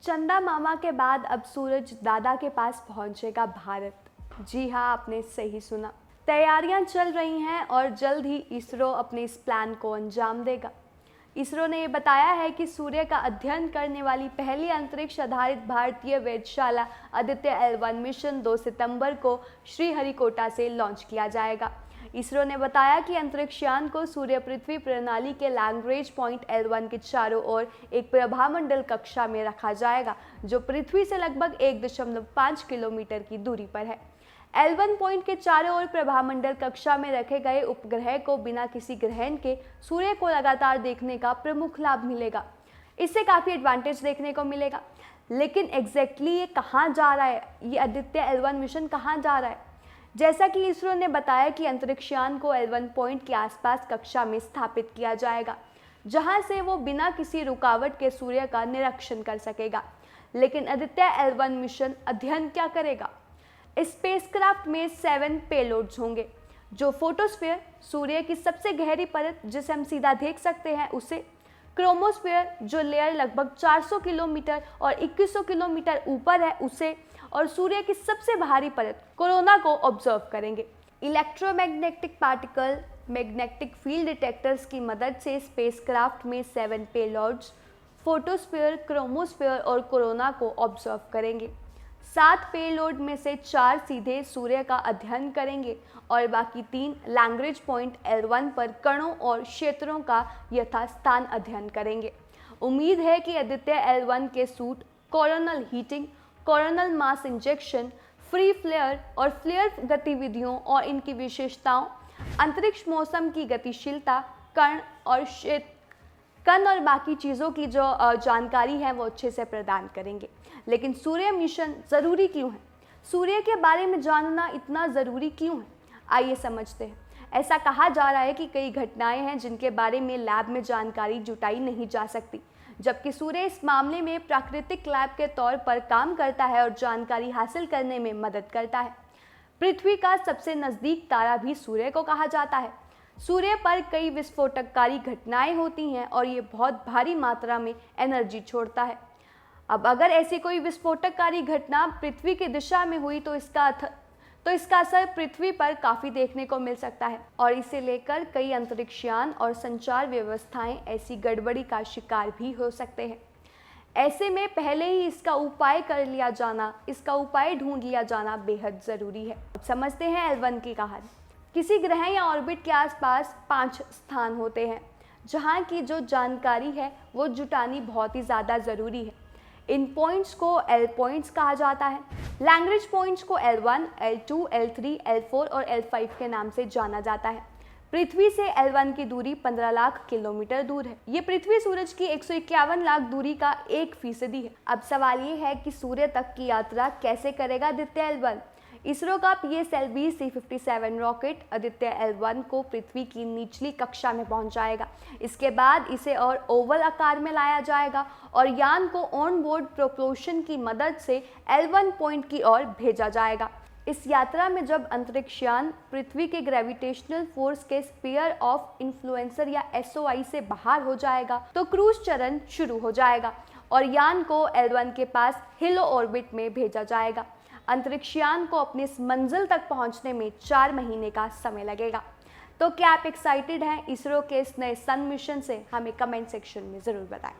चंदा मामा के बाद अब सूरज दादा के पास पहुंचेगा भारत। जी हाँ, आपने सही सुना। तैयारियां चल रही हैं और जल्द ही इसरो अपने इस प्लान को अंजाम देगा। इसरो ने यह बताया है कि सूर्य का अध्ययन करने वाली पहली अंतरिक्ष आधारित भारतीय वेधशाला आदित्य L1 मिशन 2 सितंबर को श्रीहरिकोटा से लॉन्च किया जाएगा। इसरो ने बताया कि अंतरिक्ष यान को सूर्य पृथ्वी प्रणाली के लैग्रेंज पॉइंट L1 के चारों ओर एक प्रभामंडल कक्षा में रखा जाएगा, जो पृथ्वी से लगभग 1.5 किलोमीटर की दूरी पर है। L1 पॉइंट के चारों ओर प्रभामंडल कक्षा में रखे गए उपग्रह को बिना किसी ग्रहण के सूर्य को लगातार देखने का प्रमुख लाभ मिलेगा। इससे काफ़ी एडवांटेज देखने को मिलेगा। लेकिन एग्जैक्टली ये कहाँ जा रहा है, ये आदित्य L1 मिशन कहाँ जा रहा है? जैसा कि इसरो ने बताया कि अंतरिक्ष यान को L1 पॉइंट के आसपास कक्षा में स्थापित किया जाएगा, जहां से वो बिना किसी रुकावट के सूर्य का निरीक्षण कर सकेगा। लेकिन आदित्य L1 मिशन अध्ययन क्या करेगा? स्पेसक्राफ्ट में 7 पेलोड्स होंगे, जो फोटोस्फीयर, सूर्य की सबसे गहरी परत जिसे हम सीधा देख सकते हैं उसे, क्रोमोस्फीयर जो लेयर लगभग 400 किलोमीटर और 2100 किलोमीटर ऊपर है उसे, और सूर्य की सबसे भारी परत कोरोना को ऑब्जर्व करेंगे। Electromagnetic particle magnetic field detectors की मदद से स्पेसक्राफ्ट में 7 पेलोड्स फोटोस्फीयर, क्रोमोस्फीयर और कोरोना को ऑब्जर्व करेंगे। 7 पेलोड में से 4 सीधे सूर्य का अध्ययन करेंगे और बाकी 3 लैग्रेंज पॉइंट L1 पर कणों और क्षेत्रों का यथास्थान अध्ययन करेंगे। उम्मीद है कि आदित्य L1 के suit coronal heating, coronal mass injection, free flare और फ्लेयर गतिविधियों और इनकी विशेषताओं, अंतरिक्ष मौसम की गतिशीलता, कण और बाकी चीज़ों की जो जानकारी है वो अच्छे से प्रदान करेंगे। लेकिन सूर्य मिशन ज़रूरी क्यों है? सूर्य के बारे में जानना इतना ज़रूरी क्यों है? आइए समझते हैं। ऐसा कहा जा रहा है कि कई घटनाएं हैं जिनके बारे में लैब में जानकारी जुटाई नहीं जा सकती, जबकि सूर्य इस मामले में प्राकृतिक लैब के तौर पर काम करता है और जानकारी हासिल करने में मदद करता है। पृथ्वी का सबसे नज़दीक तारा भी सूर्य को कहा जाता है। सूर्य पर कई विस्फोटकारी घटनाएं होती हैं और ये बहुत भारी मात्रा में एनर्जी छोड़ता है। अब अगर ऐसी कोई विस्फोटकारी घटना पृथ्वी की दिशा में हुई तो इसका असर पृथ्वी पर काफ़ी देखने को मिल सकता है और इसे लेकर कई अंतरिक्ष यान और संचार व्यवस्थाएं ऐसी गड़बड़ी का शिकार भी हो सकते हैं। ऐसे में पहले ही इसका उपाय ढूंढ लिया जाना बेहद ज़रूरी है। अब समझते हैं L1 की कहानी। किसी ग्रह या ऑर्बिट के आसपास 5 स्थान होते हैं जहां की जो जानकारी है वो जुटानी बहुत ही ज़्यादा ज़रूरी है। इन पॉइंट्स को L पॉइंट्स कहा जाता है। लैग्रेंज पॉइंट्स को L1, L2, L3, L4 और L5 के नाम से जाना जाता है। पृथ्वी से L1 की दूरी 15 लाख किलोमीटर दूर है। ये पृथ्वी सूरज की 151 लाख दूरी का 1% है। अब सवाल ये है कि सूर्य तक की यात्रा कैसे करेगा आदित्य L1? इसरो का PSLV C57 rocket Aditya L1 को पृथ्वी की निचली कक्षा में पहुंचाएगा। इसके बाद इसे और ओवल आकार में लाया जाएगा और यान को ऑन बोर्ड प्रोपल्शन की मदद से L1 पॉइंट की ओर भेजा जाएगा। इस यात्रा में जब अंतरिक्ष यान पृथ्वी के ग्रेविटेशनल फोर्स के स्फीयर ऑफ इन्फ्लुएंसर या SOI से बाहर हो जाएगा तो क्रूज चरण शुरू हो जाएगा और यान को L1 के पास हेलो ऑर्बिट में भेजा जाएगा। अंतरिक्ष यान को अपनी इस मंजिल तक पहुंचने में 4 महीने का समय लगेगा। तो क्या आप एक्साइटेड हैं इसरो के इस नए सन मिशन से? हमें कमेंट सेक्शन में ज़रूर बताएं।